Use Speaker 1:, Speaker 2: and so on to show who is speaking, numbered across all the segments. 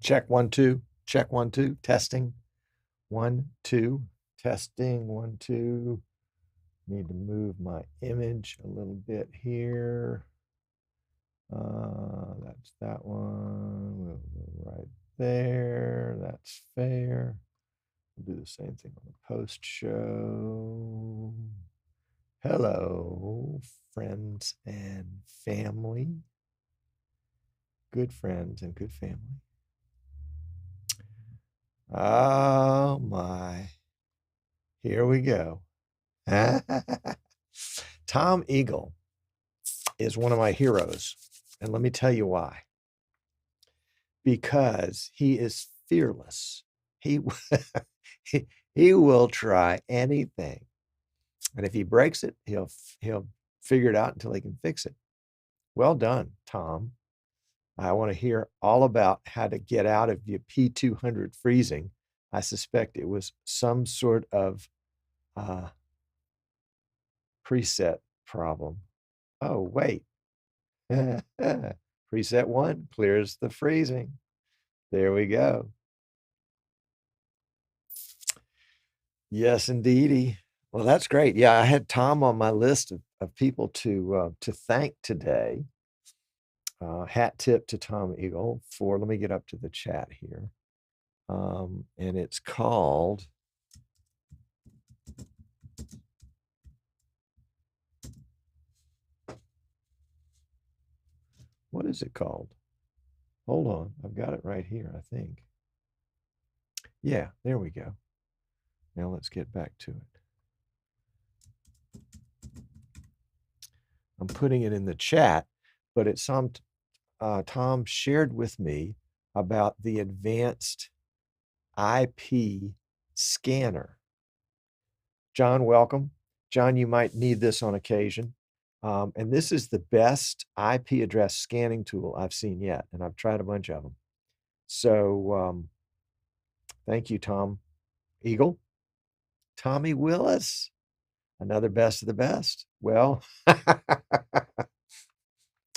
Speaker 1: Check 1 2. Check 1 2. Testing 1 2. Testing 1 2. Need to move my image a little bit here. That's that one. We'll go right there. That's fair. We'll do the same thing on the post show. Hello, friends and family. Good friends and good family. Oh my. Here we go. Tom Eagle is one of my heroes. And let me tell you why. Because he is fearless. He will try anything. And if he breaks it, he'll figure it out until he can fix it. Well done, Tom. I want to hear all about how to get out of your P200 freezing. I suspect it was some sort of preset problem. Oh, wait. Preset 1 clears the freezing. There we go. Yes, indeedy. Well, that's great. Yeah, I had Tom on my list of people to thank today. Hat tip to Tom Eagle for, let me get up to the chat here. And it's called, what is it called? Hold on, I've got it right here, I think. Yeah, there we go. Now let's get back to it. I'm putting it in the chat, but it's some Tom shared with me about the advanced IP scanner. John, welcome. John, you might need this on occasion. And this is the best IP address scanning tool I've seen yet, and I've tried a bunch of them. So thank you, Tom Eagle. Tommy Willis, another best of the best. Well,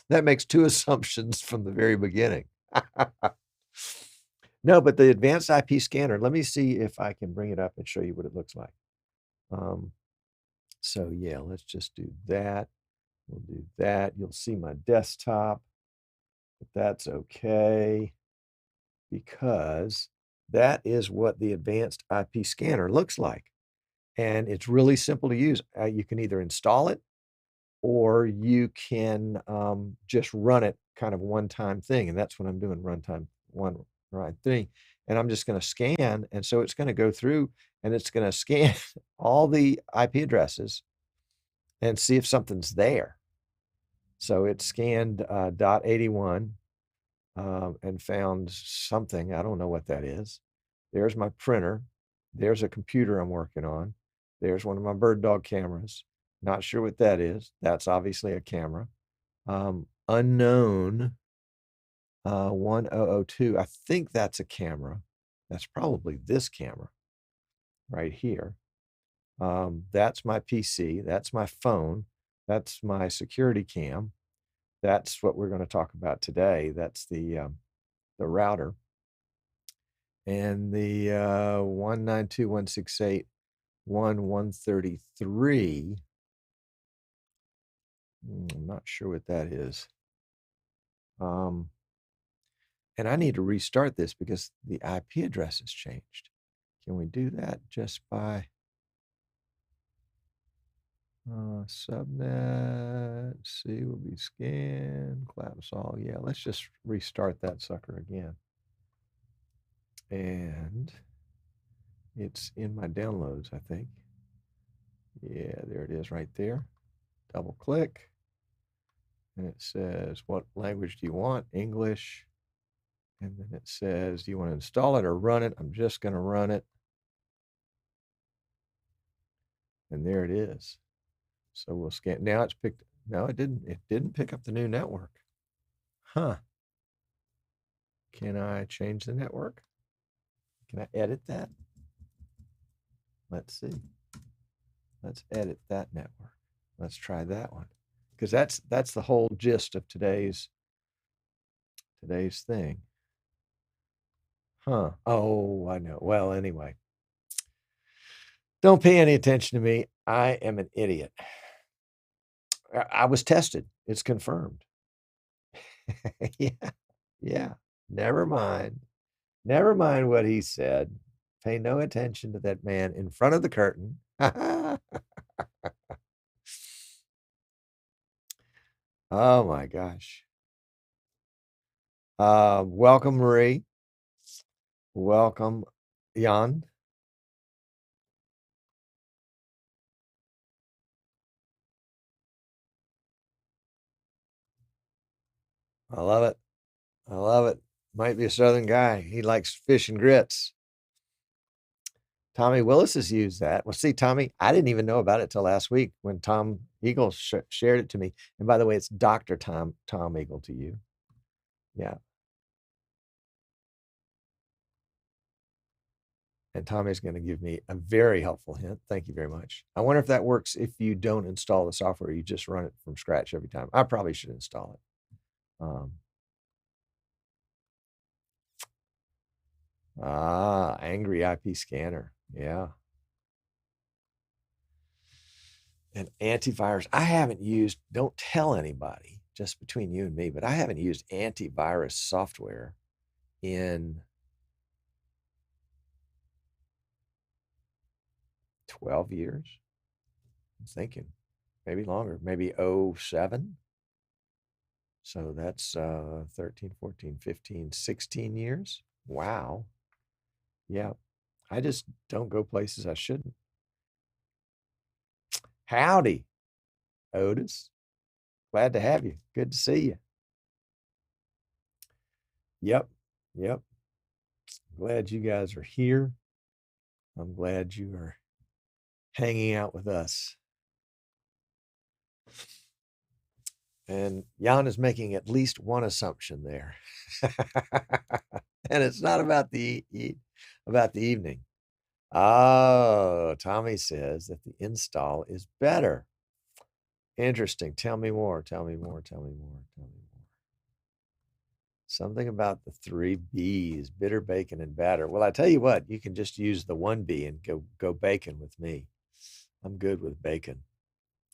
Speaker 1: that makes two assumptions from the very beginning. No, but the advanced IP scanner, let me see if I can bring it up and show you what it looks like. So yeah, let's just do that. We'll do that. You'll see my desktop, but that's okay because that is what the advanced IP scanner looks like. And it's really simple to use. You can either install it or you can just run it kind of one-time thing. And that's what I'm doing, one thing. And I'm just going to scan. And so it's going to go through and it's going to scan all the IP addresses and see if something's there. So it scanned .81 and found something. I don't know what that is. There's my printer. There's a computer I'm working on. There's one of my BirdDog cameras. Not sure what that is. That's obviously a camera. Unknown 1002. I think that's a camera. That's probably this camera right here. That's my PC. That's my phone. That's my security cam. That's what we're going to talk about today. That's the router. And the 192.168.1.133. I'm not sure what that is. And I need to restart this because the IP address has changed. Can we do that just by subnet? C will be scanned. Collapse all. Yeah, let's just restart that sucker again. And it's in my downloads, I think. Yeah, there it is right there. Double click. And it says, what language do you want? English. And then it says, do you want to install it or run it? I'm just going to run it. And there it is. So we'll scan. Now it's picked. No, it didn't. It didn't pick up the new network. Huh. Can I change the network? Can I edit that? Let's see. Let's edit that network. Let's try that one. Because that's the whole gist of today's thing. Huh. Oh, I know. Well, anyway, don't pay any attention to me. I am an idiot. I was tested. It's confirmed. Yeah. Yeah. Never mind. Never mind what he said. Pay no attention to that man in front of the curtain. Oh my gosh. Welcome, Marie. Welcome, Jan. I love it. I love it. Might be a Southern guy. He likes fish and grits. Tommy Willis has used that. Well, see, Tommy, I didn't even know about it till last week when Tom Eagle shared it to me. And by the way, it's Dr. Tom Eagle to you. Yeah. And Tommy's going to give me a very helpful hint. Thank you very much. I wonder if that works if you don't install the software. You just run it from scratch every time. I probably should install it. Angry IP scanner. Yeah. And antivirus. I haven't used, don't tell anybody, just between you and me, but I haven't used antivirus software in 12 years. I'm thinking maybe longer, maybe 07. So that's 13, 14, 15, 16 years. Wow. Yeah. I just don't go places I shouldn't. Howdy, Otis. Glad to have you. Good to see you. Yep. Yep. Glad you guys are here. I'm glad you are hanging out with us. And Jan is making at least one assumption there. And it's not about the evening. Oh, Tommy says that the install is better. Interesting. Tell me more. Tell me more. Tell me more. Tell me more. Something about the 3 B's, bitter, bacon, and batter. Well, I tell you what, you can just use the 1 B and go bacon with me. I'm good with bacon.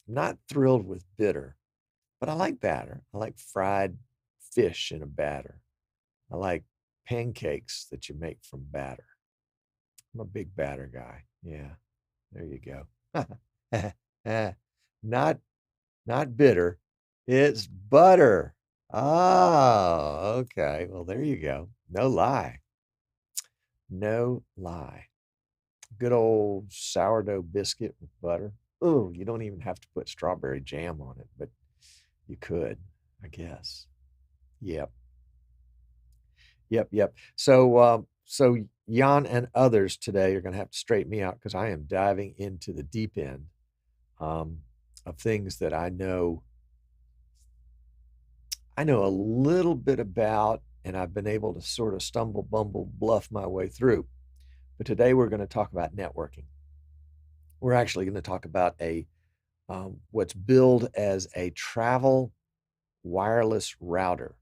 Speaker 1: I'm not thrilled with bitter, but I like batter. I like fried fish in a batter. I like pancakes that you make from batter. I'm a big batter guy. Yeah, there you go. Not bitter. It's butter. Oh, okay. Well, there you go. No lie. No lie. Good old sourdough biscuit with butter. Oh, you don't even have to put strawberry jam on it, but you could, I guess. Yep. Yep. So Jan and others today are going to have to straighten me out because I am diving into the deep end of things that I know a little bit about, and I've been able to sort of stumble, bumble, bluff my way through. But today we're going to talk about networking. We're actually going to talk about what's billed as a travel wireless router.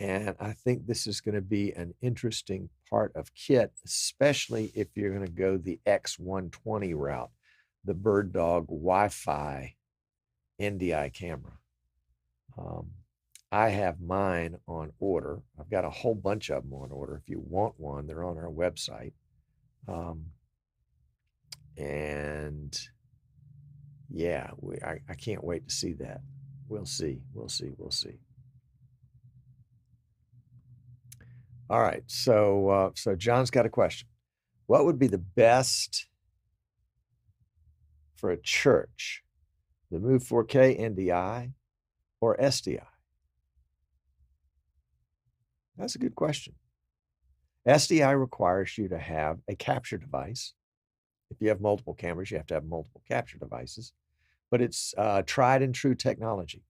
Speaker 1: And I think this is going to be an interesting part of kit, especially if you're going to go the X120 route, the BirdDog Wi-Fi NDI camera. I have mine on order. I've got a whole bunch of them on order. If you want one, they're on our website. And yeah, I can't wait to see that. We'll see. All right. So John's got a question. What would be the best for a church? The Move 4K NDI or SDI? That's a good question. SDI requires you to have a capture device. If you have multiple cameras, you have to have multiple capture devices. But it's tried and true technology.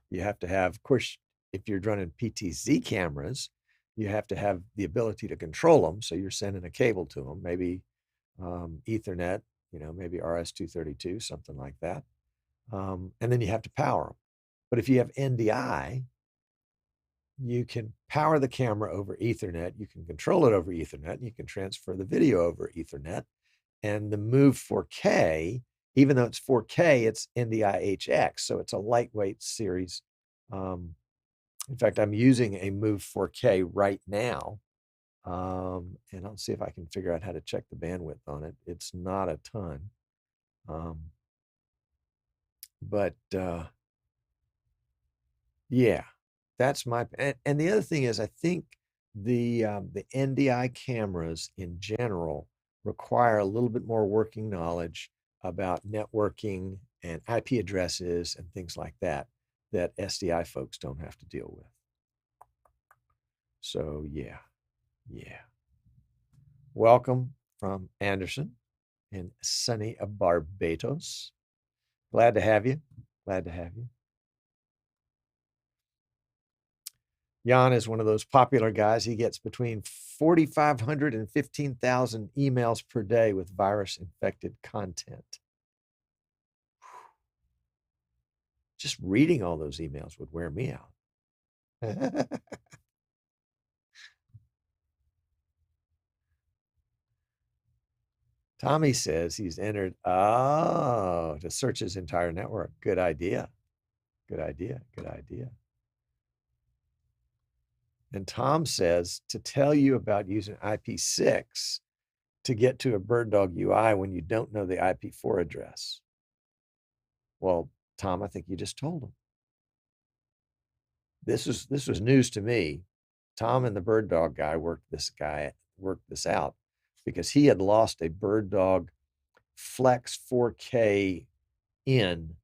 Speaker 1: You have to have, of course, if you're running PTZ cameras, you have to have the ability to control them. So you're sending a cable to them, maybe Ethernet, maybe RS-232, something like that. And then you have to power them. But if you have NDI, you can power the camera over Ethernet, you can control it over Ethernet, you can transfer the video over Ethernet, and the Move 4K, even though it's 4K, it's NDI HX, so it's a lightweight series. In fact, I'm using a Move 4K right now, and I'll see if I can figure out how to check the bandwidth on it. It's not a ton, but yeah, that's my. And the other thing is, I think the NDI cameras in general require a little bit more working knowledge about networking and IP addresses and things like that that SDI folks don't have to deal with. So yeah. Welcome from Anderson in sunny Barbados. Glad to have you. Glad to have you. Jan is one of those popular guys. He gets between 4,500 and 15,000 emails per day with virus-infected content. Just reading all those emails would wear me out. Tommy says he's entered, to search his entire network. Good idea. Good idea. Good idea. And Tom says to tell you about using IP6 to get to a BirdDog UI when you don't know the IP4 address. Well, Tom, I think you just told him. This was news to me. Tom and the BirdDog guy worked this out because he had lost a BirdDog Flex 4K in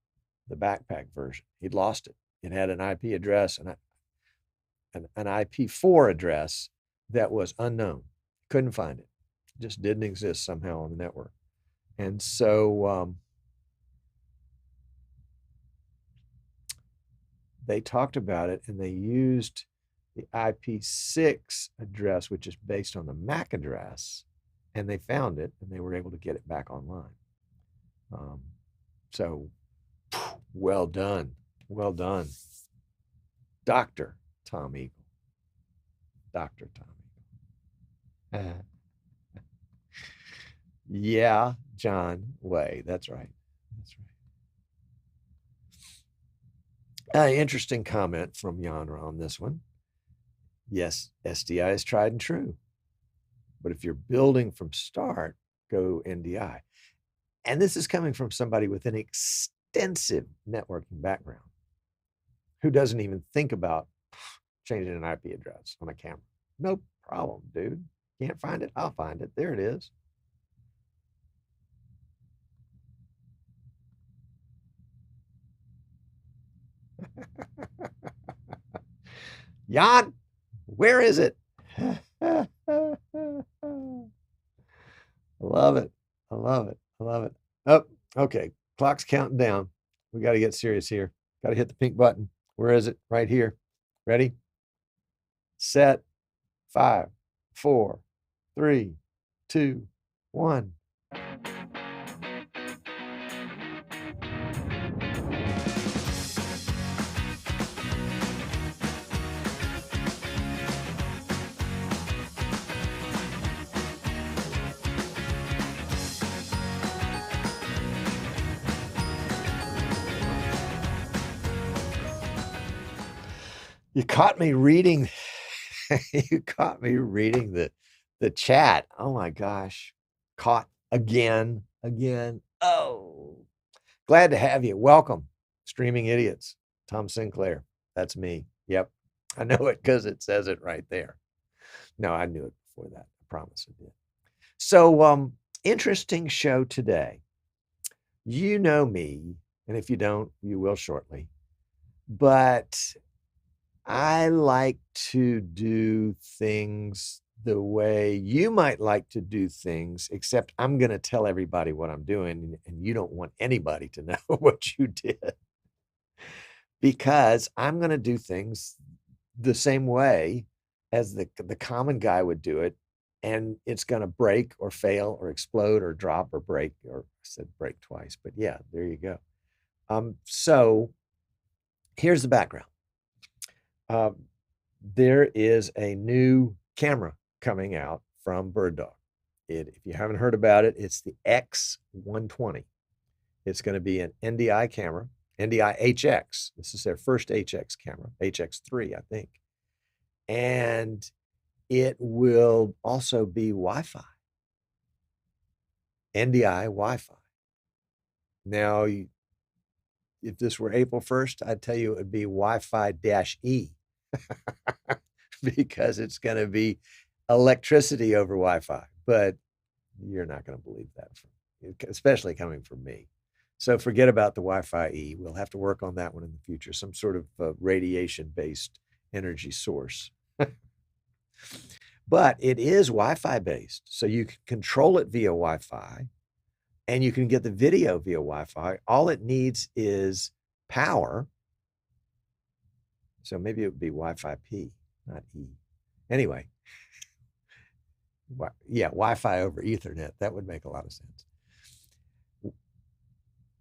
Speaker 1: the backpack version. He'd lost it. It had an IP address and an IP4 address that was unknown. Couldn't find it. Just didn't exist somehow on the network. And so they talked about it and they used the IP6 address, which is based on the MAC address, and they found it and they were able to get it back online. So well done. Well done. Dr. Tom Eagle. Dr. Tom Eagle. Yeah, John Way. That's right. That's right. Interesting comment from Yanra on this one. Yes, SDI is tried and true. But if you're building from start, go NDI. And this is coming from somebody with an extensive networking background who doesn't even think about changing an IP address on a camera. No problem, dude. Can't find it? I'll find it. There it is. Jan, where is it? I love it. I love it. I love it. Oh, okay. Clock's counting down. We got to get serious here. Got to hit the pink button. Where is it? Right here. Ready? Set. 5, 4, 3, 2, 1. You caught me reading. You caught me reading the chat. Oh my gosh. Caught again. Oh, glad to have you. Welcome, Streaming Idiots. Tom Sinclair. That's me. Yep. I know it because it says it right there. No, I knew it before that. I promise I did. So, interesting show today. You know me, and if you don't, you will shortly. But I like to do things the way you might like to do things, except I'm going to tell everybody what I'm doing, and you don't want anybody to know what you did. Because I'm going to do things the same way as the common guy would do it, and it's going to break or fail or explode or drop or break, or I said break twice, but yeah, there you go. So here's the background. there is a new camera coming out from BirdDog. If you haven't heard about it, it's the X120. It's going to be an NDI camera, NDI HX. This is their first HX camera, HX3, I think. And it will also be Wi-Fi, NDI Wi-Fi. Now, if this were April 1st, I'd tell you it would be Wi-Fi-E because it's going to be electricity over Wi-Fi. But you're not going to believe that, especially coming from me. So forget about the Wi-Fi-E. We'll have to work on that one in the future, some sort of radiation-based energy source. But it is Wi-Fi based, so you can control it via Wi-Fi, and you can get the video via Wi-Fi. All it needs is power. So maybe it would be Wi-Fi-P, not E. Anyway, yeah, Wi-Fi over Ethernet. That would make a lot of sense.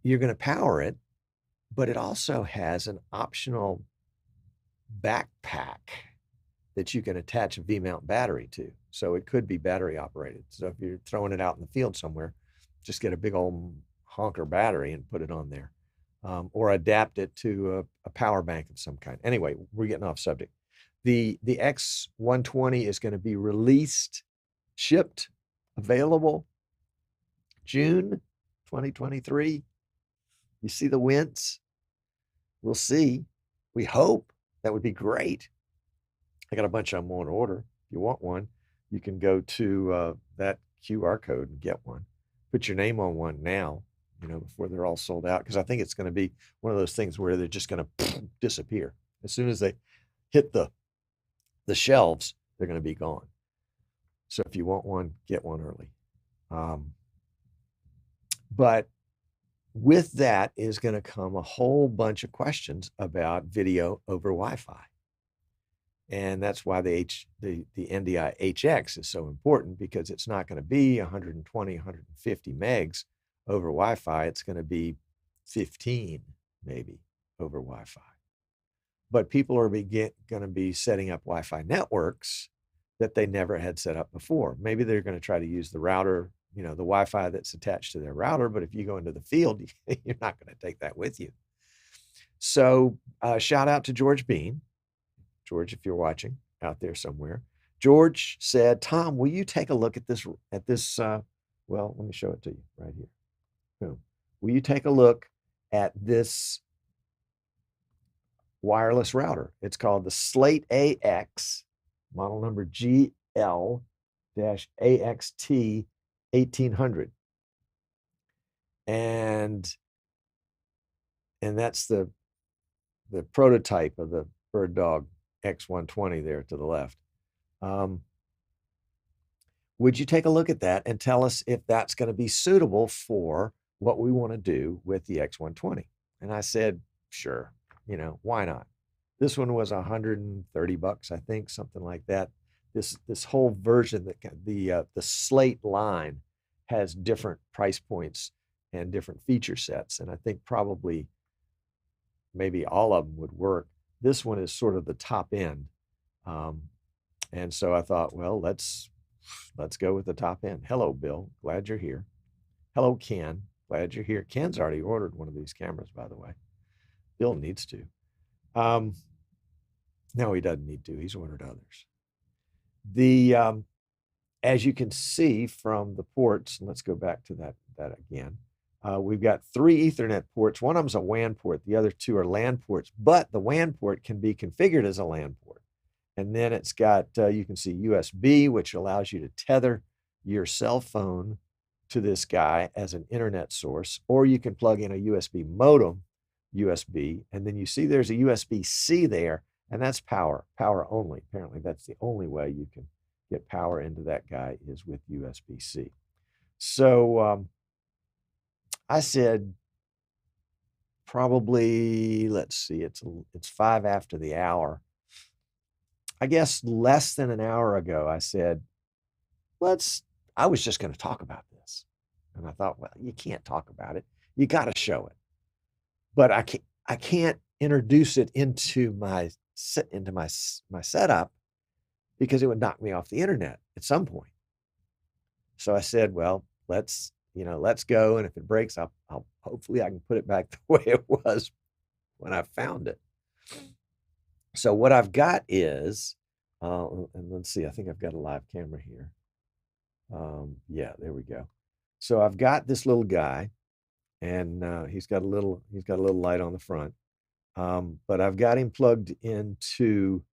Speaker 1: You're going to power it, but it also has an optional backpack that you can attach a V-mount battery to. So it could be battery operated. So if you're throwing it out in the field somewhere, just get a big old honker battery and put it on there, or adapt it to a power bank of some kind. Anyway, we're getting off subject. The X120 is going to be released, shipped, available June 2023. You see the winds? We'll see. We hope. That would be great. I got a bunch of them on order. If you want one, you can go to that QR code and get one. Put your name on one now, before they're all sold out, because I think it's going to be one of those things where they're just going to disappear. As soon as they hit the shelves, they're going to be gone. So if you want one, get one early. But with that is going to come a whole bunch of questions about video over Wi-Fi. And that's why the NDI HX is so important, because it's not going to be 120, 150 megs over Wi-Fi. It's going to be 15 maybe over Wi-Fi. But people are going to be setting up Wi-Fi networks that they never had set up before. Maybe they're going to try to use the router, the Wi-Fi that's attached to their router. But if you go into the field, you're not going to take that with you. So shout out to George Bean. George, if you're watching out there somewhere, George said, Tom, will you take a look at this, well, let me show it to you right here. Boom. Will you take a look at this wireless router? It's called the Slate AX, model number GL-AXT1800. And that's the prototype of the BirdDog X120 there to the left. Would you take a look at that and tell us if that's going to be suitable for what we want to do with the X120? And I said, sure, why not? This one was $130, I think, something like that. This whole version, the Slate line, has different price points and different feature sets, and I think probably maybe all of them would work. This one is sort of the top end. And so I thought, well, let's go with the top end. Hello, Bill. Glad you're here. Hello, Ken. Glad you're here. Ken's already ordered one of these cameras, by the way. Bill needs to. No, he doesn't need to. He's ordered others. As you can see from the ports, let's go back to that again. We've got 3 Ethernet ports. One of them's a WAN port. The other 2 are LAN ports, but the WAN port can be configured as a LAN port. And then it's got, you can see USB, which allows you to tether your cell phone to this guy as an internet source, or you can plug in a USB modem, USB, and then you see there's a USB-C there, and that's power only. Apparently that's the only way you can get power into that guy is with USB-C. So I said, probably, let's see, it's 5 after the hour. I guess less than an hour ago, I said, I was just going to talk about this. And I thought, well, you can't talk about it. You got to show it. But I can't introduce it into my into my setup because it would knock me off the internet at some point. So I said, well, let's go. And if it breaks, I'll hopefully I can put it back the way it was when I found it. So what I've got is, and let's see, I think I've got a live camera here. Yeah, there we go. So I've got this little guy, and he's got a little light on the front. But I've got him plugged into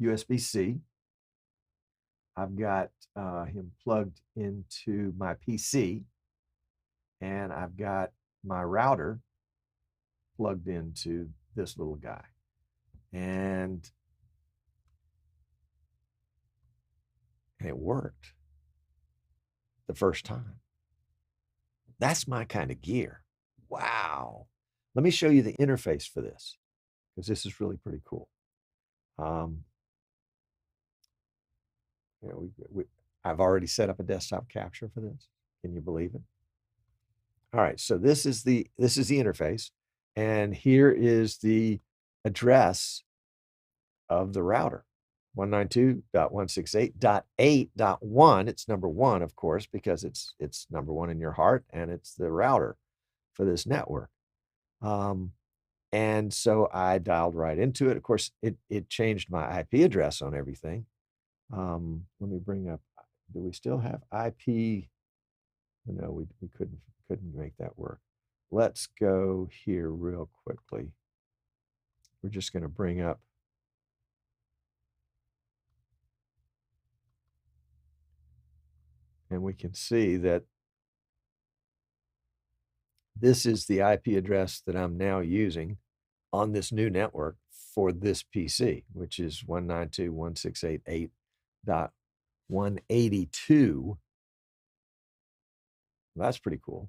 Speaker 1: USB-C. I've got him plugged into my PC, and I've got my router plugged into this little guy. And it worked the first time. That's my kind of gear. Wow. Let me show you the interface for this, because this is really pretty cool. I've already set up a desktop capture for this. Can you believe it? All right, so this is the interface, and here is the address of the router. 192.168.8.1. It's number 1, of course, because it's number 1 in your heart, and it's the router for this network. And so I dialed right into it. Of course, it changed my IP address on everything. Let me bring up, do we still have IP? No, we couldn't make that work. Let's go here real quickly. We're just going to bring up and we can see that this is the IP address that I'm now using on this new network for this PC, which is 192.168.8.182. That's pretty cool.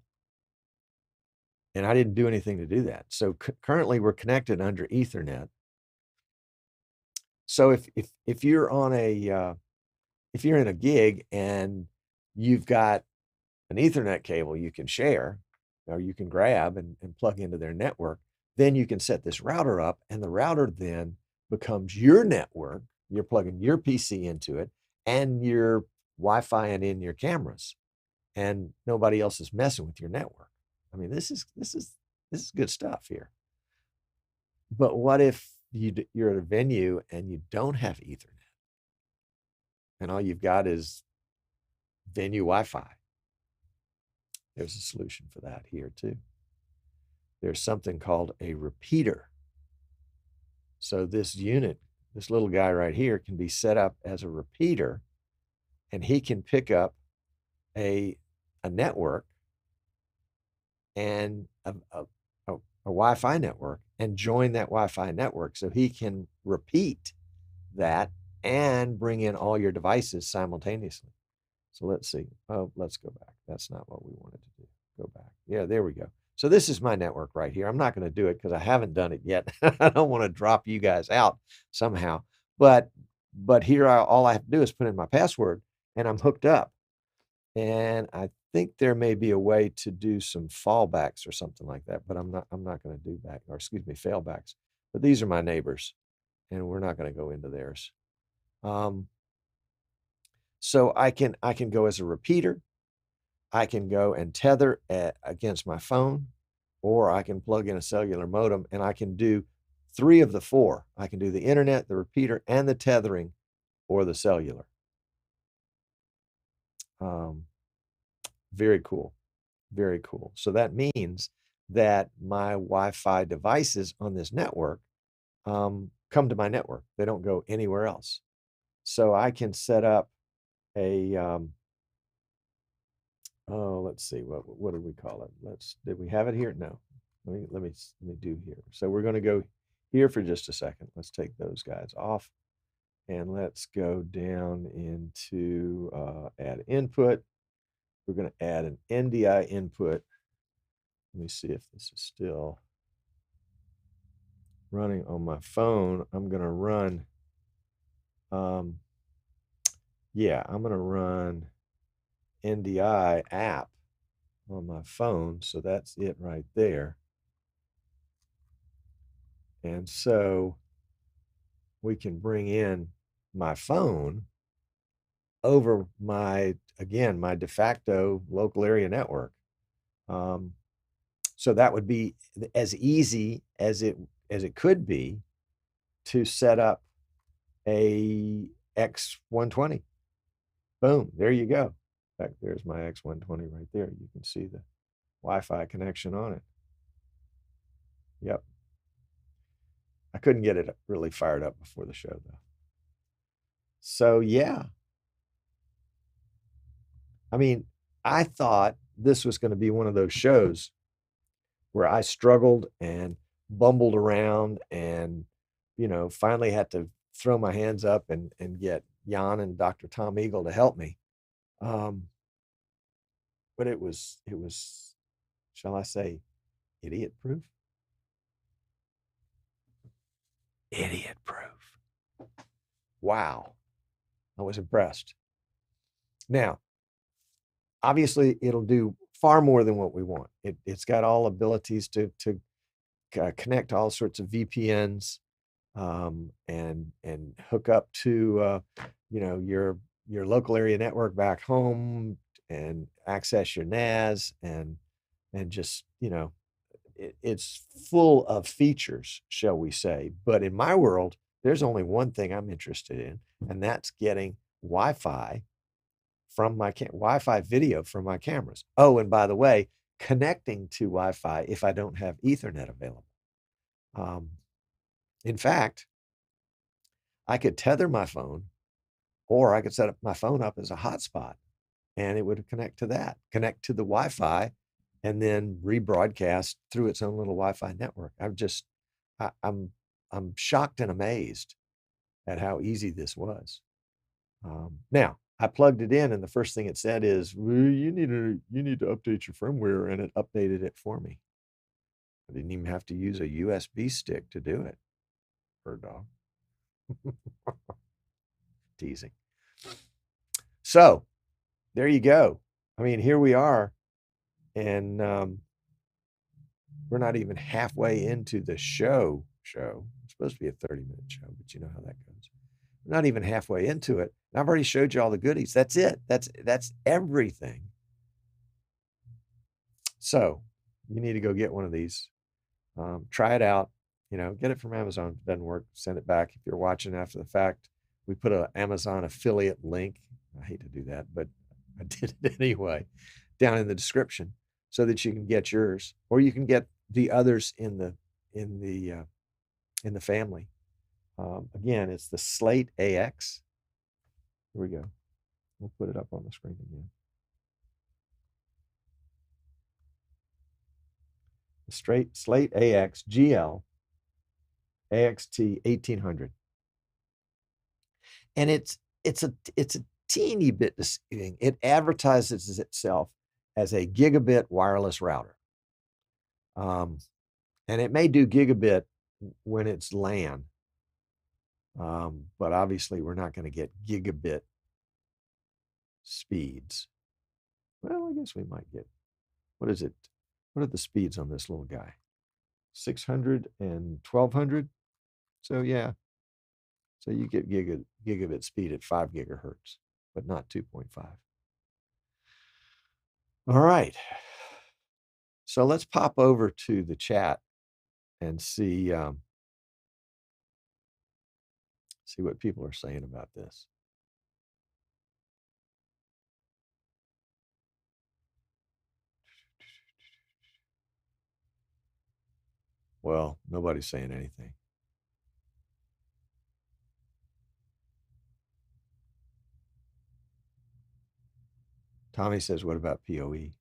Speaker 1: And I didn't do anything to do that. So currently we're connected under Ethernet. So if you're on a if you're in a gig and you've got an Ethernet cable you can share, or you can grab and plug into their network, then you can set this router up, and the router then becomes your network. You're plugging your PC into it, and you're Wi-Fi-ing in your cameras, and nobody else is messing with your network. I mean, this is good stuff here. But what if you're at a venue and you don't have Ethernet, and all you've got is venue Wi-Fi? There's a solution for that here too. There's something called a repeater. So this unit, this little guy right here, can be set up as a repeater, and he can pick up a network and a Wi-Fi network and join that Wi-Fi network, so he can repeat that and bring in all your devices simultaneously. So let's see. Oh, let's go back. That's not what we wanted to do. Go back. Yeah, there we go. So this is my network right here. I'm not going to do it because I haven't done it yet. I don't want to drop you guys out somehow. But here, all I have to do is put in my password, and I'm hooked up. And I think there may be a way to do some fallbacks or something like that, but I'm not going to do failbacks. But these are my neighbors, and we're not going to go into theirs. So I can go as a repeater. I can go and tether against my phone, or I can plug in a cellular modem, and I can do 3 of the 4. I can do the internet, the repeater, and the tethering, or the cellular. Very cool. Very cool. So that means that my Wi-Fi devices on this network come to my network. They don't go anywhere else. So I can set up a let's see, what did we call it? Did we have it here? No. Let me do here. So we're going to go here for just a second. Let's take those guys off, and let's go down into add input. We're going to add an NDI input. Let me see if this is still running on my phone. I'm going to run yeah, I'm going to run NDI app on my phone. So that's it right there. And so we can bring in my phone over my, again, my de facto local area network. So that would be as easy as it could be to set up a X120. Boom, there you go. In fact, there's my X120 right there. You can see the Wi-Fi connection on it. Yep. I couldn't get it really fired up before the show, though. So, yeah. I mean, I thought this was going to be one of those shows where I struggled and bumbled around and, finally had to throw my hands up and get Jan and Dr. Tom Eagle to help me. But it was, shall I say, idiot proof? Idiot proof. Wow. I was impressed. Now, obviously, it'll do far more than what we want. It's got all abilities to connect all sorts of VPNs and hook up to your local area network back home and access your NAS and just it's full of features, shall we say. But in my world, there's only one thing I'm interested in, and that's getting Wi-Fi from my Wi-Fi video from my cameras. Oh, and by the way, connecting to Wi-Fi if I don't have Ethernet available. In fact, I could tether my phone, or I could set up my phone up as a hotspot, and it would connect to that, connect to the Wi-Fi, and then rebroadcast through its own little Wi-Fi network. I'm shocked and amazed at how easy this was. Now, I plugged it in, and the first thing it said is, well, you need to update your firmware, and it updated it for me. I didn't even have to use a USB stick to do it. BirdDog. Teasing. So there you go. I mean, here we are, and we're not even halfway into the show. It's supposed to be a 30-minute show, but you know how that goes. We're not even halfway into it. And I've already showed you all the goodies. That's it. That's everything. So you need to go get one of these. Try it out. Get it from Amazon. If it doesn't work, send it back. If you're watching after the fact, we put an Amazon affiliate link. I hate to do that, but I did it anyway, down in the description so that you can get yours, or you can get the others in the family. Again, it's the Slate AX. Here we go. We'll put it up on the screen again. The Slate AX GL-AXT1800. And it's a teeny bit deceiving. It advertises itself as a gigabit wireless router. And it may do gigabit when it's LAN. But obviously we're not going to get gigabit speeds. Well, I guess we might get, what is it? What are the speeds on this little guy? 600 and 1200. So yeah. So you get gigabit speed at 5 gigahertz, but not 2.5. All right. So let's pop over to the chat and see what people are saying about this. Well, nobody's saying anything. Tommy says, what about PoE?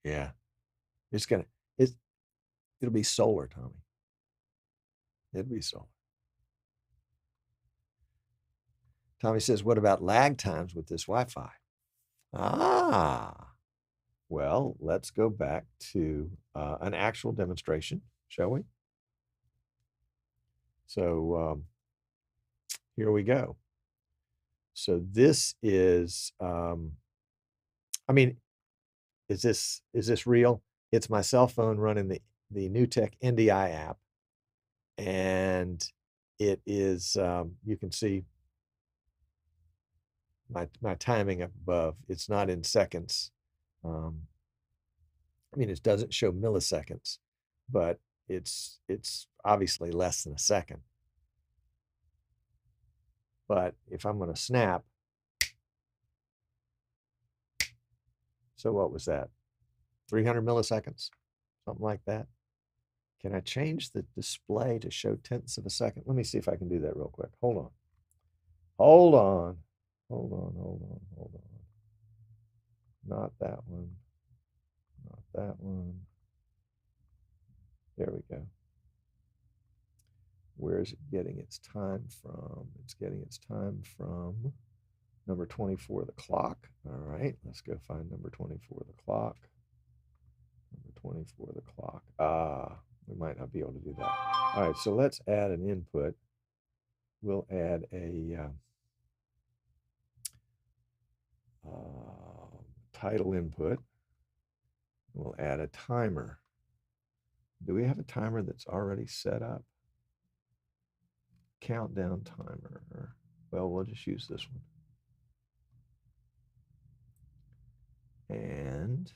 Speaker 1: Yeah. It'll be solar, Tommy. It'll be solar. Tommy says, what about lag times with this Wi-Fi? Well, let's go back to an actual demonstration, shall we? So here we go. So this is, I mean, is this real? It's my cell phone running the NewTek NDI app, and it is, you can see my timing up above. It's not in seconds. I mean, it doesn't show milliseconds, but it's obviously less than a second. But if I'm going to snap, so what was that? 300 milliseconds, something like that. Can I change the display to show tenths of a second? Let me see if I can do that real quick. Hold on. Hold on. Hold on, hold on, hold on. Not that one. Not that one. There we go. Where is it getting its time from? It's getting its time from number 24, the clock. All right, let's go find number 24, the clock. Number 24, the clock. We might not be able to do that. All right, so let's add an input. We'll add a title input. We'll add a timer. Do we have a timer that's already set up? Countdown timer. Well, we'll just use this one. And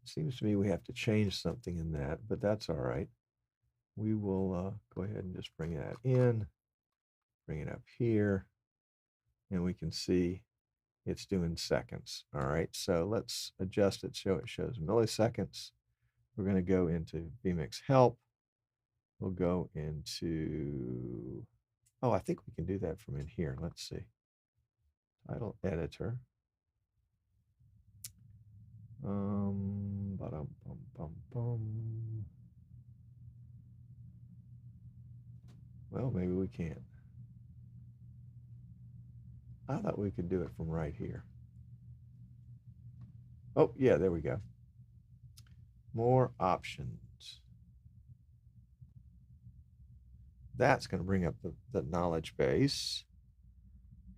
Speaker 1: it seems to me we have to change something in that, but that's all right. We will go ahead and just bring that in, bring it up here, and we can see it's doing seconds. All right, so let's adjust it so it shows milliseconds. We're going to go into vMix help. We'll go into, oh, I think we can do that from in here. Let's see. Title editor. Well, maybe we can't. I thought we could do it from right here. Oh, yeah, there we go. More options. That's going to bring up the knowledge base.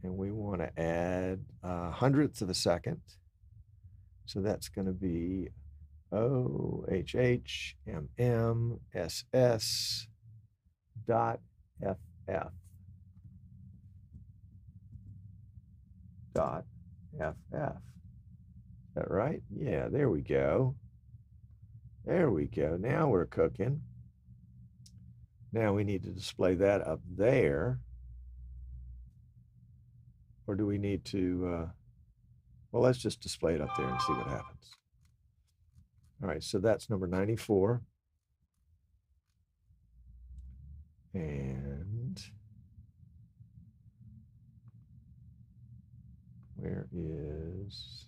Speaker 1: And we want to add hundredths of a second. So that's going to be OHHMMSS dot FF dot FF. Is that right? Yeah, there we go. There we go. Now we're cooking. Now we need to display that up there. Or do we need to, well, let's just display it up there and see what happens. All right, so that's number 94. And where is,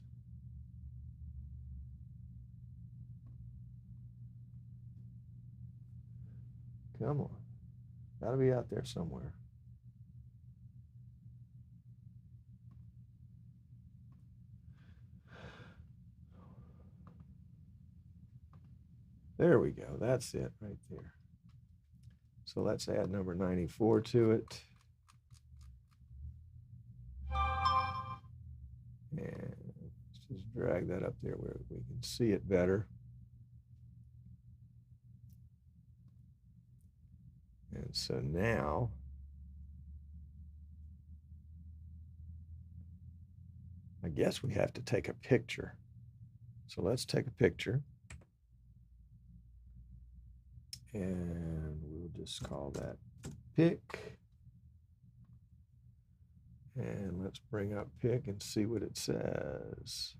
Speaker 1: come on, gotta be out there somewhere. There we go, that's it right there. So let's add number 94 to it. And let's just drag that up there where we can see it better. And so now, I guess we have to take a picture. So let's take a picture. And we'll just call that pic. And let's bring up pic and see what it says.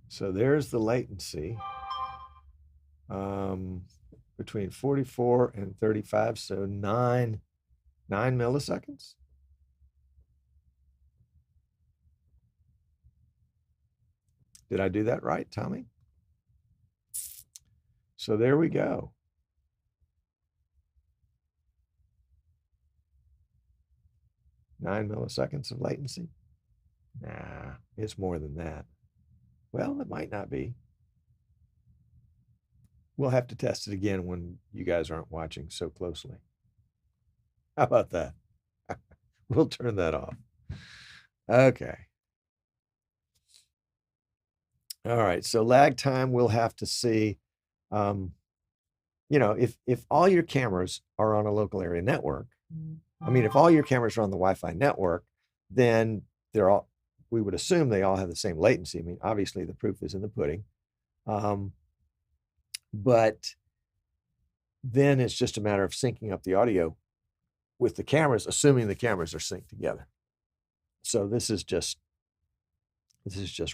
Speaker 1: So there's the latency between 44 and 35, so 9 milliseconds. Did I do that right, Tommy? So there we go. Nine milliseconds of latency. Nah, it's more than that. Well, it might not be. We'll have to test it again when you guys aren't watching so closely. How about that? We'll turn that off. Okay. All right, so lag time, we'll have to see. You know, if all your cameras are on a local area network, I mean, if all your cameras are on the Wi-Fi network, then we would assume they all have the same latency. I mean, obviously the proof is in the pudding. But then it's just a matter of syncing up the audio with the cameras, assuming the cameras are synced together. So this is just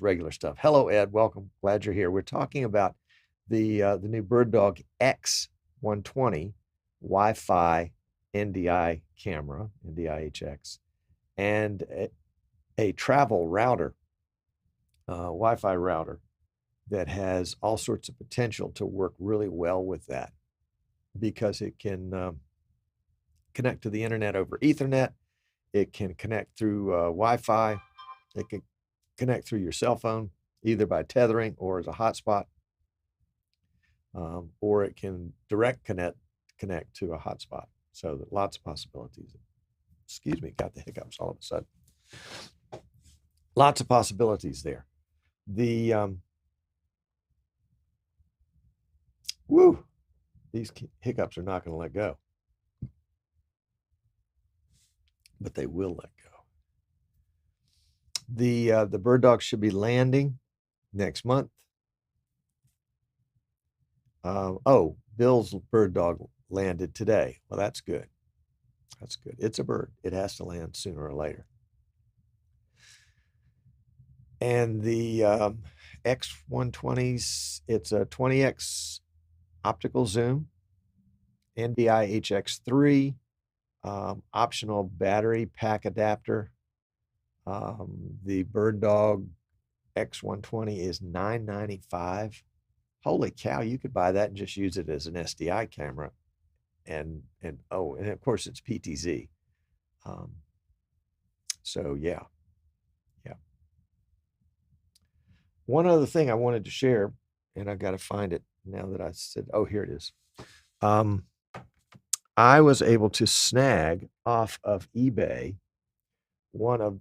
Speaker 1: regular stuff. Hello, Ed. Welcome. Glad you're here. We're talking about the new BirdDog X120 Wi-Fi NDI camera, NDI HX, and a travel router, Wi-Fi router that has all sorts of potential to work really well with that, because it can connect to the internet over Ethernet. It can connect through Wi-Fi. It can connect through your cell phone, either by tethering or as a hotspot, or it can direct connect to a hotspot. So lots of possibilities. Excuse me, got the hiccups all of a sudden. Lots of possibilities there. The these hiccups are not going to let go, but they will let go. The BirdDog should be landing next month. Oh, Bill's BirdDog landed today. Well, that's good. That's good. It's a bird. It has to land sooner or later. And the X120s, it's a 20x optical zoom, NDI HX3, optional battery pack adapter. The BirdDog X120 is $995. Holy cow, you could buy that and just use it as an SDI camera. And of course it's PTZ. So yeah. One other thing I wanted to share, and I got to find it now that I said, oh, here it is. I was able to snag off of eBay one of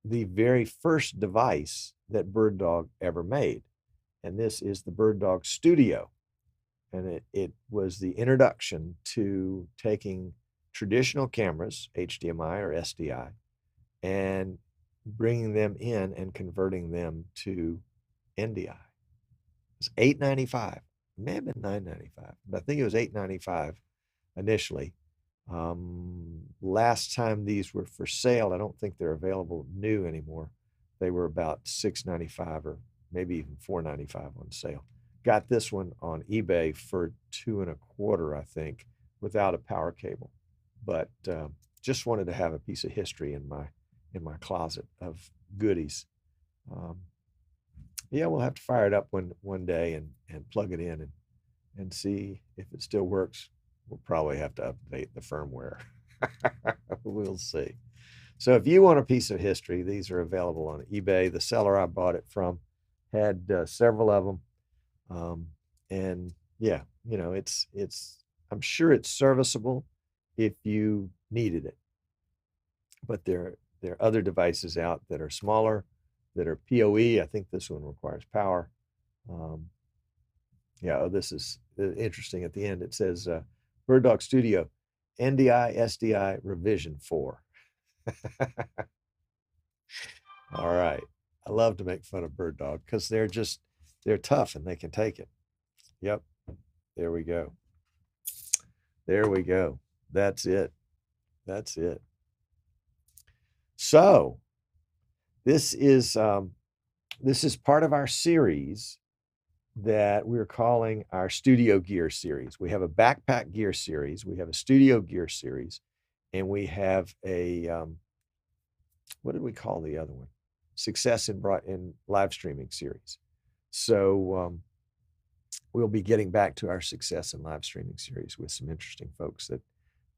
Speaker 1: the very first device that BirdDog ever made. And this is the BirdDog Studio. And it was the introduction to taking traditional cameras, HDMI or SDI, and bringing them in and converting them to NDI. It's $895. It may have been $995, but I think it was $895 initially. Last time these were for sale, I don't think they're available new anymore. They were about $695 or maybe even $495 on sale. Got this one on eBay for $225, I think, without a power cable. But just wanted to have a piece of history in my closet of goodies. Yeah, we'll have to fire it up one day and plug it in and see if it still works. We'll probably have to update the firmware. We'll see. So if you want a piece of history, these are available on eBay. The seller I bought it from had several of them. And yeah, you know, I'm sure it's serviceable if you needed it. But there are other devices out that are smaller, that are PoE. I think this one requires power. Yeah, this is interesting. At the end, it says BirdDog Studio, NDI SDI revision 4. All right. I love to make fun of BirdDog because they're tough and they can take it. Yep. There we go. There we go. That's it. That's it. So this is part of our series that we're calling our studio gear series. We have a backpack gear series, we have a studio gear series, and we have a what did we call the other one? Success in live streaming series. So we'll be getting back to our success in live streaming series with some interesting folks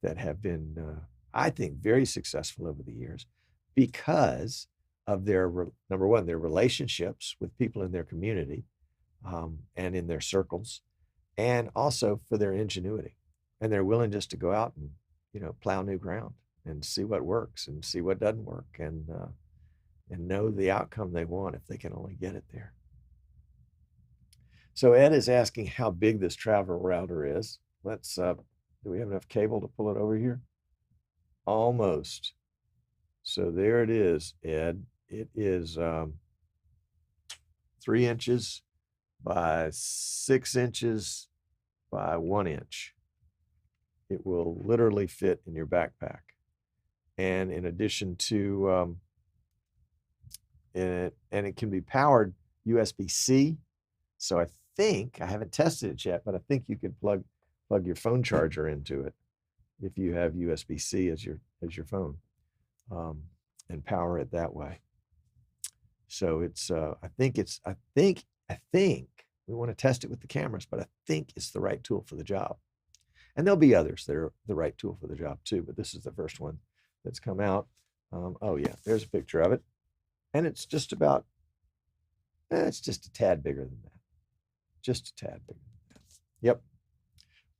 Speaker 1: that have been, I think, very successful over the years because of their, number one, their relationships with people in their community and in their circles, and also for their ingenuity and their willingness to go out and, you know, plow new ground and see what works and see what doesn't work, and know the outcome they want if they can only get it there. So Ed is asking how big this travel router is. Let's, do we have enough cable to pull it over here? Almost. So there it is, Ed. It is 3 inches by 6 inches by 1 inch. It will literally fit in your backpack. And in addition to, it can be powered USB-C. So I think, I haven't tested it yet, but I think you could plug your phone charger into it if you have USB-C as your phone, and power it that way. So it's, I think we want to test it with the cameras, but I think it's the right tool for the job. And there'll be others that are the right tool for the job too, but this is the first one that's come out. Oh yeah, there's a picture of it. And it's just about, it's just a tad bigger than that. Just a tad bigger than that. Yep.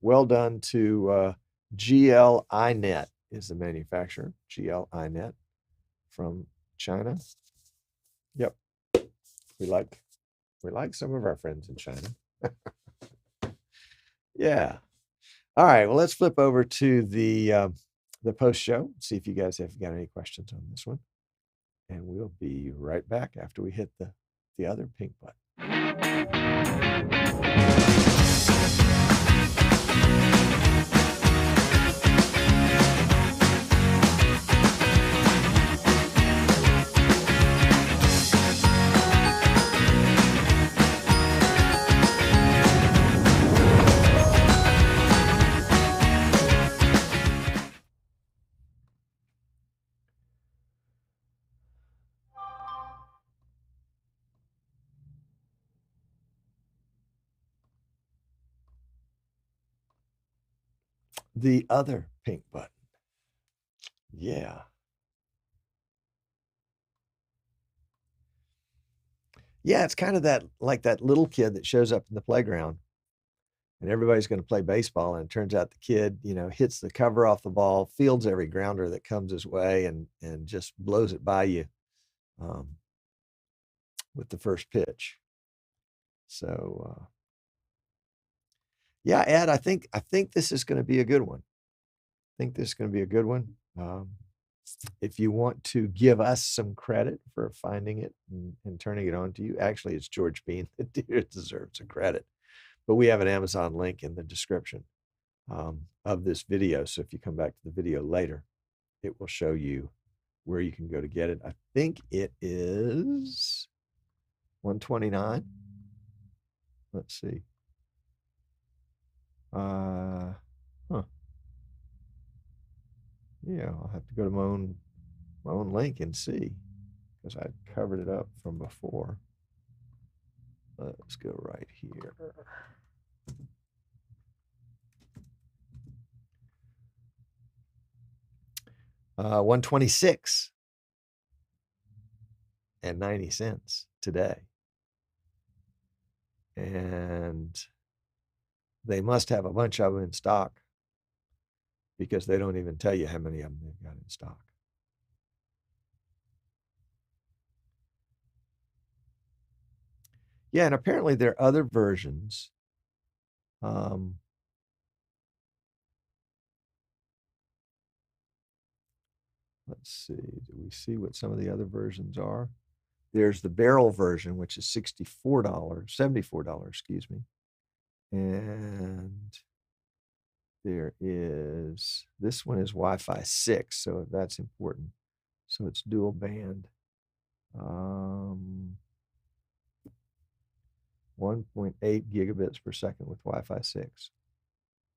Speaker 1: Well done to GL-iNet is the manufacturer, GL-iNet from China. Yep. We like some of our friends in China. Yeah. All right. Well, let's flip over to the post show, see if you guys have got any questions on this one. And we'll be right back after we hit the other pink button. The other pink button. Yeah. Yeah, it's kind of like that little kid that shows up in the playground and everybody's going to play baseball. And it turns out the kid, hits the cover off the ball, fields every grounder that comes his way and just blows it by you with the first pitch. So, yeah, Ed, I think this is going to be a good one. I think this is going to be a good one. If you want to give us some credit for finding it and turning it on to you, actually, it's George Bean that deserves a credit. But we have an Amazon link in the description of this video. So if you come back to the video later, it will show you where you can go to get it. I think it is $129. Let's see. Yeah, I'll have to go to my own link and see, because I covered it up from before. Let's go right here. $126.90 today. And they must have a bunch of them in stock, because they don't even tell you how many of them they've got in stock. Yeah, and apparently there are other versions. Let's see, do we see what some of the other versions are? There's the barrel version, which is $74, excuse me. And there is, this one is Wi-Fi 6, so that's important. So it's dual band. 1.8 gigabits per second with Wi-Fi 6.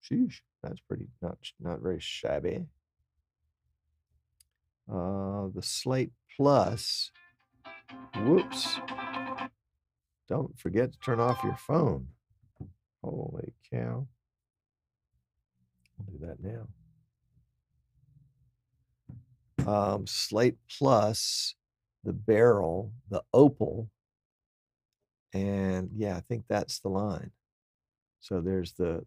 Speaker 1: Sheesh, that's pretty, not very shabby. The Slate Plus, whoops. Don't forget to turn off your phone. Holy cow. I'll do that now. Slate Plus, the barrel, the opal, and yeah, I think that's the line. So there's the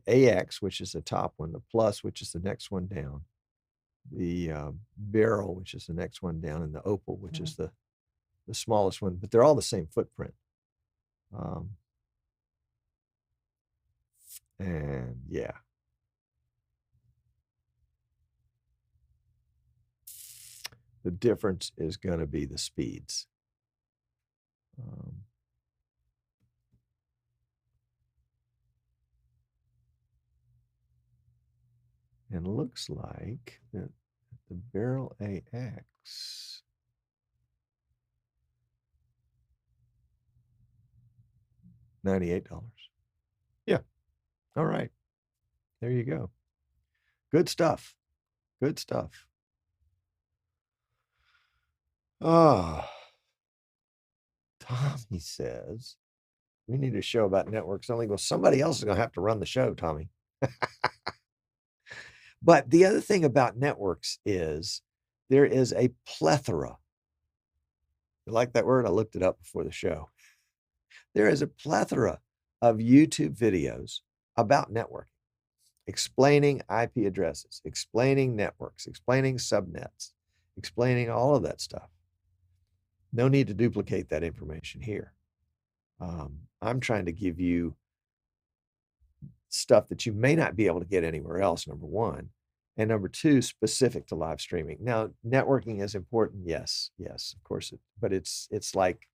Speaker 1: AX, which is the top one, the Plus, which is the next one down, the barrel, which is the next one down, and the opal, which is the smallest one, but they're all the same footprint. And yeah. The difference is going to be the speeds. And looks like that the Barrel AX $98. Yeah. All right. There you go. Good stuff. Good stuff. Oh, Tommy says we need a show about networks only. Well, somebody else is going to have to run the show, Tommy. But the other thing about networks is there is a plethora. You like that word? I looked it up before the show. There is a plethora of YouTube videos about networking, explaining IP addresses, explaining networks, explaining subnets, explaining all of that stuff. No need to duplicate that information here. I'm trying to give you stuff that you may not be able to get anywhere else, number one. And number two, specific to live streaming. Now, networking is important. Yes, of course. But it's like,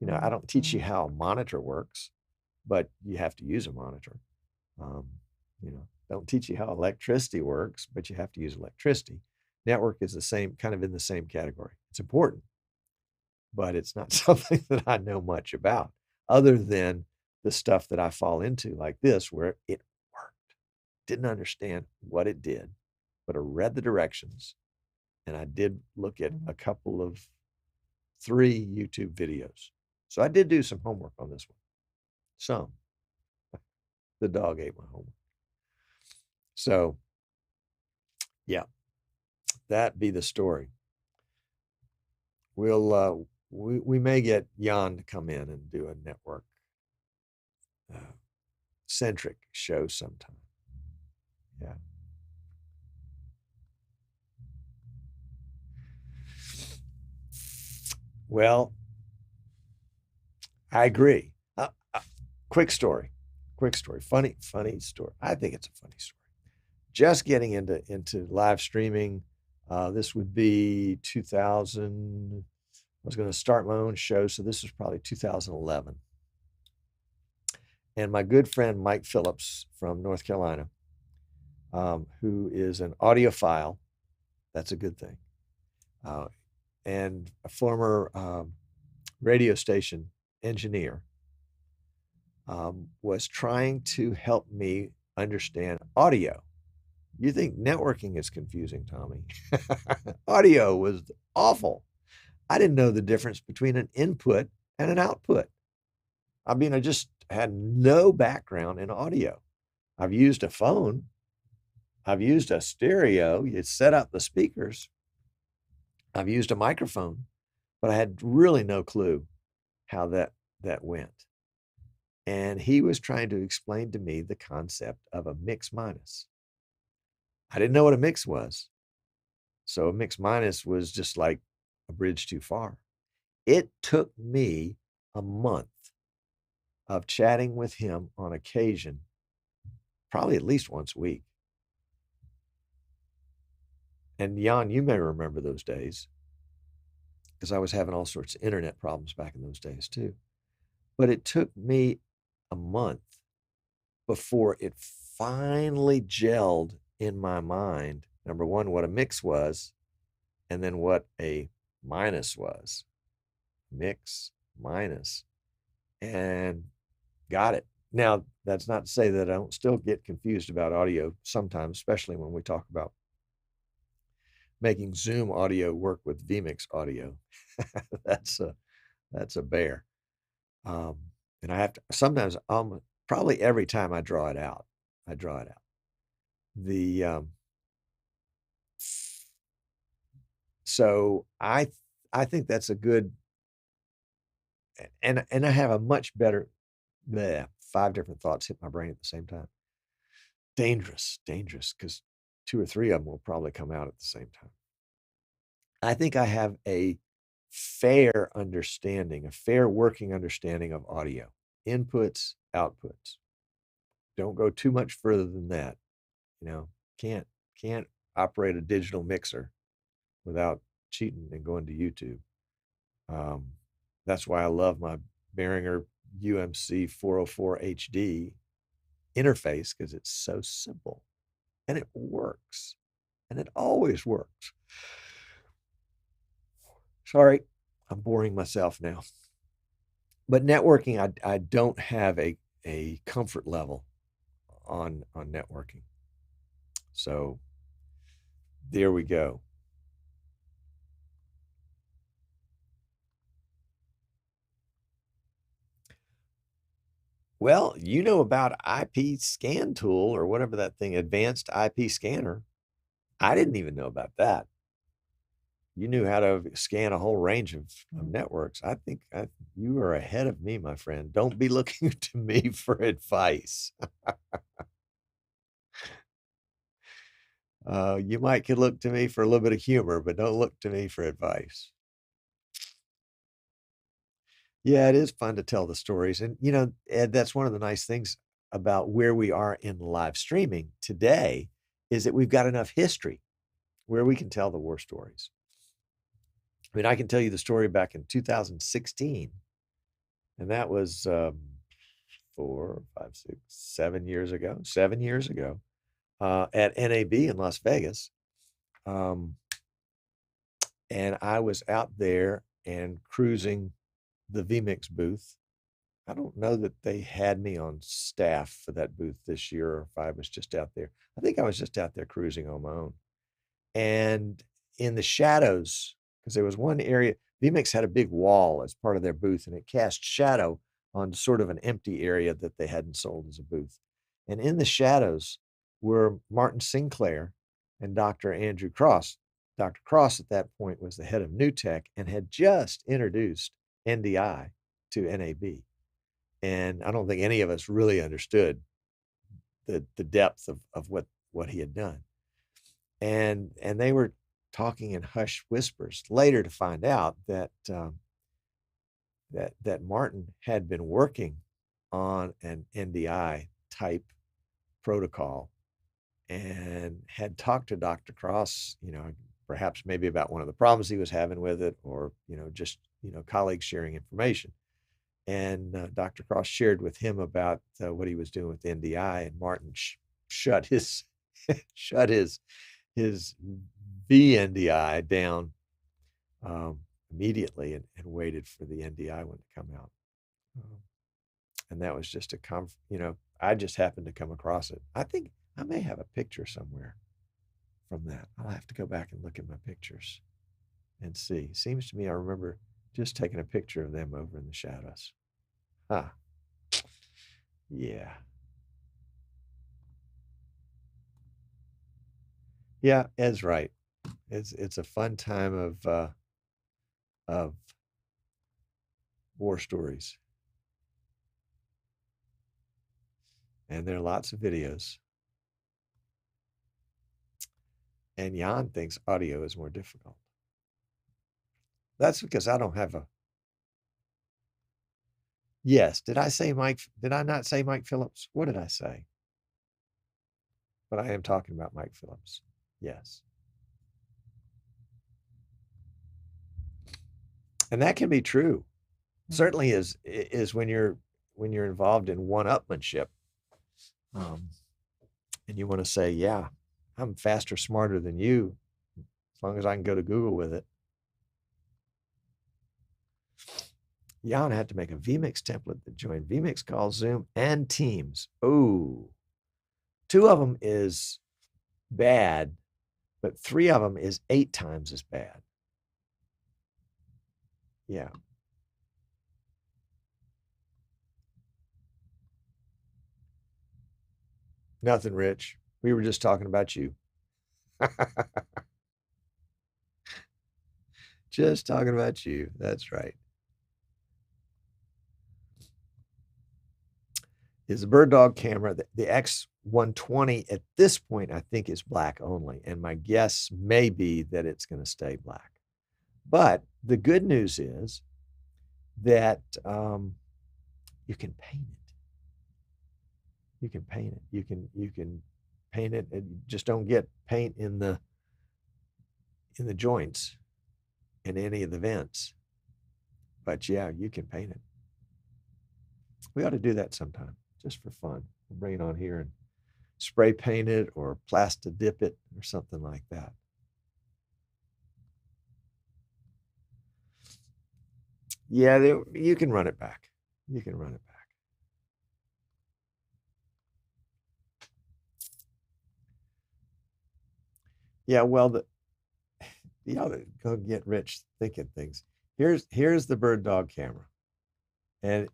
Speaker 1: I don't teach you how a monitor works, but you have to use a monitor. Don't teach you how electricity works, but you have to use electricity. Network is the same, kind of in the same category. It's important, but it's not something that I know much about other than the stuff that I fall into like this, where it worked. Didn't understand what it did, but I read the directions and I did look at a couple of 3 YouTube videos. So I did do some homework on this one. Some. The dog ate my homework. So, yeah, that be the story. We may get Jan to come in and do a network centric show sometime. Yeah. Well, I agree. Quick story. Funny story. I think it's a funny story. Just getting into live streaming. This would be 2000. I was going to start my own show, so this was probably 2011. And my good friend Mike Phillips from North Carolina, who is an audiophile, that's a good thing, and a former radio station engineer, was trying to help me understand audio. You think networking is confusing, Tommy? Audio was awful. I didn't know the difference between an input and an output. I mean, I just had no background in audio. I've used a phone. I've used a stereo. You set up the speakers. I've used a microphone, but I had really no clue how that went. And he was trying to explain to me the concept of a mix minus. I didn't know what a mix was. So a mix minus was just like a bridge too far. It took me a month of chatting with him on occasion, probably at least once a week. And Jan, you may remember those days because I was having all sorts of internet problems back in those days too. But it took me a month before it finally gelled in my mind, number one, what a mix was, and then what a minus was. Mix, minus, and got it. Now, that's not to say that I don't still get confused about audio sometimes, especially when we talk about making Zoom audio work with vMix audio. that's a bear. And I have to sometimes, probably every time I draw it out. The so I think that's a good, and I have a much better, 5 different thoughts hit my brain at the same time. Dangerous, because 2 or 3 of them will probably come out at the same time. I think I have a fair understanding, a fair working understanding of audio, inputs, outputs. Don't go too much further than that. Can't operate a digital mixer without cheating and going to YouTube. That's why I love my Behringer UMC 404 HD interface, because it's so simple and it works, and it always works. Sorry, I'm boring myself now. But networking, I don't have a comfort level on networking. So there we go. Well, you know about IP scan tool or whatever that thing, advanced IP scanner. I didn't even know about that. You knew how to scan a whole range of networks. I think you are ahead of me, my friend. Don't be looking to me for advice. You might could look to me for a little bit of humor, but don't look to me for advice. Yeah, it is fun to tell the stories. And, Ed, that's one of the nice things about where we are in live streaming today, is that we've got enough history where we can tell the war stories. I mean, I can tell you the story back in 2016, and that was 4, 5, 6, 7 years ago, 7 years ago, at NAB in Las Vegas. And I was out there and cruising the vMix booth. I don't know that they had me on staff for that booth this year, or if I was just out there. I think I was just out there cruising on my own. And in the shadows, because there was one area, vMix had a big wall as part of their booth, and it cast shadow on sort of an empty area that they hadn't sold as a booth. And in the shadows were Martin Sinclair and Dr. Andrew Cross. Dr. Cross at that point was the head of New Tech and had just introduced NDI to NAB. And I don't think any of us really understood the depth of what he had done. And they were talking in hushed whispers later to find out that that Martin had been working on an NDI type protocol and had talked to Dr. Cross, perhaps maybe about one of the problems he was having with it, or just colleagues sharing information. And Dr. Cross shared with him about what he was doing with NDI, and Martin shut his his vNDI down immediately, and waited for the NDI one to come out. And that was just I just happened to come across it. I think I may have a picture somewhere from that. I'll have to go back and look at my pictures and see. Seems to me I remember just taking a picture of them over in the shadows. Huh. Yeah. Yeah, Ed's right. It's a fun time of war stories. And there are lots of videos. And Jan thinks audio is more difficult. That's because I don't have a. Yes, did I say Mike? Did I not say Mike Phillips? What did I say? But I am talking about Mike Phillips. Yes. And that can be true. Certainly is when you're involved in one-upmanship. And you want to say, yeah, I'm faster, smarter than you, as long as I can go to Google with it. Jan had to make a vMix template that joined vMix Call, Zoom, and Teams. Oh, 2 of them is bad, but 3 of them is 8 times as bad. Yeah. Nothing, Rich. We were just talking about you. Just talking about you. That's right. Is the BirdDog camera, the X120 at this point, I think is black only. And my guess may be that it's going to stay black. But the good news is that you can paint it. You can paint it. You can paint it, and you just don't get paint in the joints in any of the vents. But yeah, you can paint it. We ought to do that sometime, just for fun. We'll bring it on here and spray paint it or plastic dip it or something like that. Yeah, you can run it back. You can run it back. Yeah, well, you ought to go get rich thinking things. Here's the BirdDog camera, and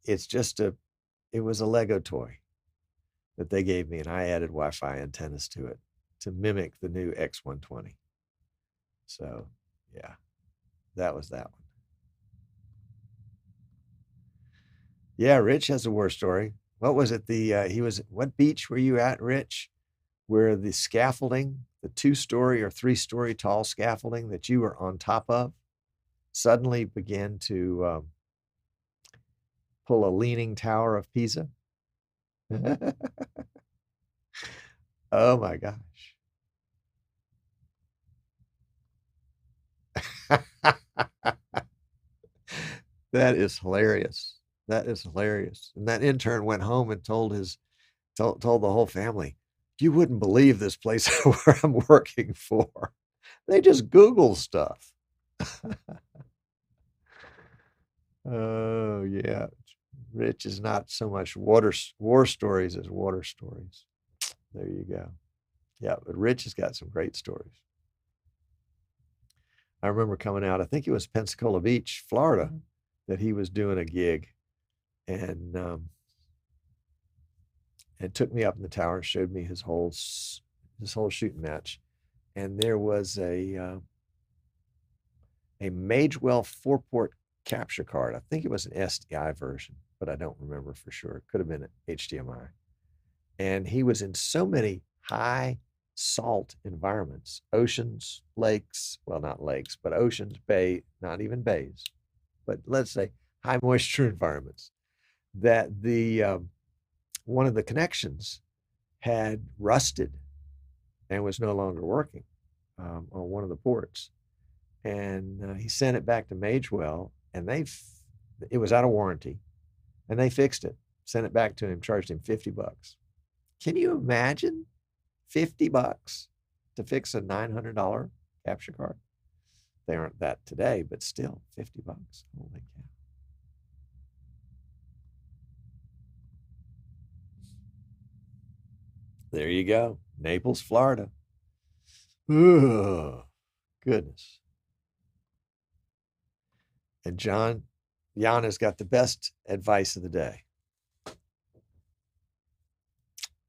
Speaker 1: it's just it was a Lego toy that they gave me, and I added Wi-Fi antennas to it to mimic the new X120. So yeah, that was that one. Yeah, Rich has a war story. What was it? What beach were you at, Rich? Where the scaffolding, the 2-story or 3-story tall scaffolding that you were on top of, suddenly began to pull a leaning tower of Pisa. Oh my gosh. That is hilarious. That is hilarious. And that intern went home and told the whole family, you wouldn't believe this place where I'm working for. They just Google stuff. Oh yeah. Rich is not so much war stories as water stories. There you go. Yeah, but Rich has got some great stories. I remember coming out, I think it was Pensacola Beach, Florida, that he was doing a gig, and took me up in the tower and showed me his whole shooting match. And there was a Magewell 4-port capture card. I think it was an SDI version, but I don't remember for sure. It could have been an HDMI. And he was in so many high salt environments, oceans, lakes, well, not lakes, but oceans, bay, not even bays, but let's say high moisture environments, that the one of the connections had rusted and was no longer working on one of the ports. And he sent it back to Magewell, and it was out of warranty, and they fixed it, sent it back to him, charged him $50. Can you imagine $50 to fix a $900 capture card? They aren't that today, but still $50. Holy cow. There you go. Naples, Florida. Ugh, goodness. And Jan has got the best advice of the day.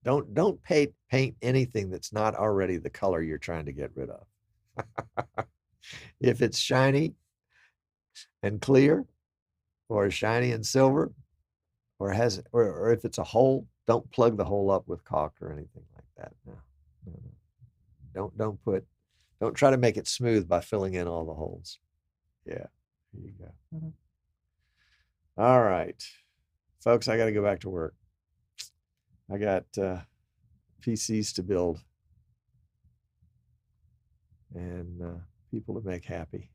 Speaker 1: Don't paint anything that's not already the color you're trying to get rid of. If it's shiny and clear, or shiny and silver, or if it's a hole, don't plug the hole up with caulk or anything like that. No. Don't try to make it smooth by filling in all the holes. Yeah, there you go. All right, folks, I got to go back to work. I got PCs to build and people to make happy.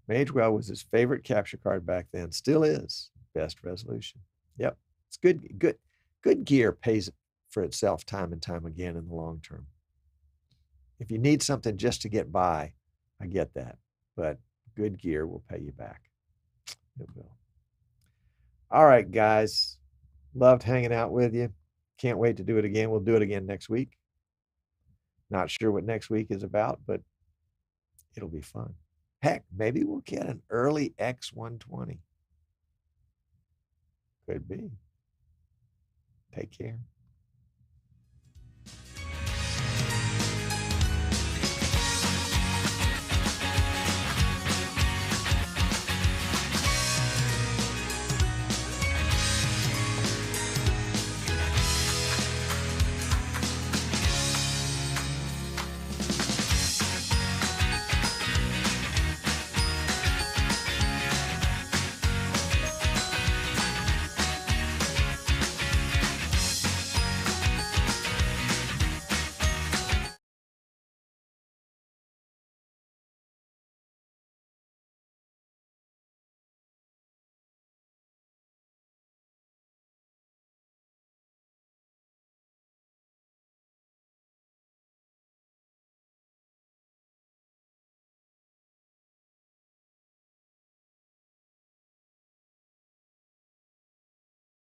Speaker 1: Magewell was his favorite capture card back then, still is. Best resolution. Yep, it's good gear pays for itself time and time again in the long term. If you need something just to get by, I get that, but good gear will pay you back. It will. All right, guys, loved hanging out with you. Can't wait to do it again. We'll do it again next week. Not sure what next week is about, but it'll be fun. Heck, maybe we'll get an early X120. Could be. Take care.